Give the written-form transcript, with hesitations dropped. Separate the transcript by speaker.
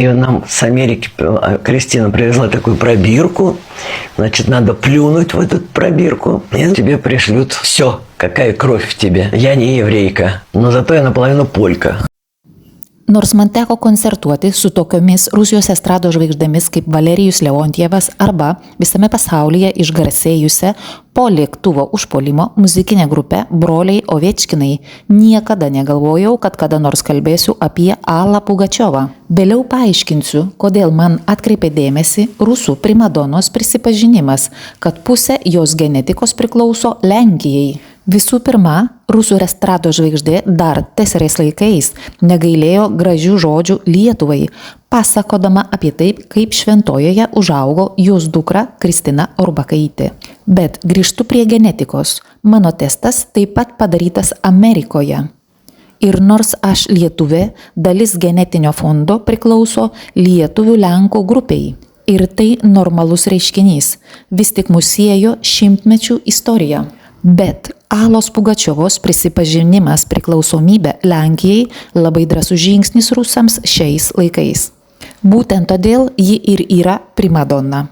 Speaker 1: И нам с Америки Кристина привезла такую пробирку. Значит, надо плюнуть в эту пробирку, и тебе пришлют все, какая кровь в тебе. Я не еврейка, но зато я наполовину полька.
Speaker 2: Nors man teko koncertuoti su tokiomis Rusijos estrados žvaigždėmis kaip Valerijus Leontjevas arba visame pasaulyje išgarsėjusią po lėktuvo užpuolimo muzikinė grupė Broliai Ovečkinai, niekada negalvojau, kad kada nors kalbėsiu apie Alą Pugačiovą. Vėliau paaiškinsiu, kodėl man atkreipė dėmesį rusų primadonos prisipažinimas, kad pusė jos genetikos priklauso Lenkijai. Visų pirma, rusų estrados žvaigždė dar TSRS laikais negailėjo gražių žodžių Lietuvai, pasakodama apie taip, kaip Šventojoje užaugo jos dukra Kristina Urbakaitė. Bet grįžtu prie genetikos. Mano testas taip pat padarytas Amerikoje. Ir nors aš lietuvė, dalis genetinio fondo priklauso lietuvių Lenkų grupiai. Ir tai normalus reiškinys. Vis tik mus siejo šimtmečių istorija. Bet Alos Pugačiovos prisipažinimas priklausomybė Lenkijai labai drąsus žingsnis rusams šiais laikais. Būtent todėl ji ir yra primadona.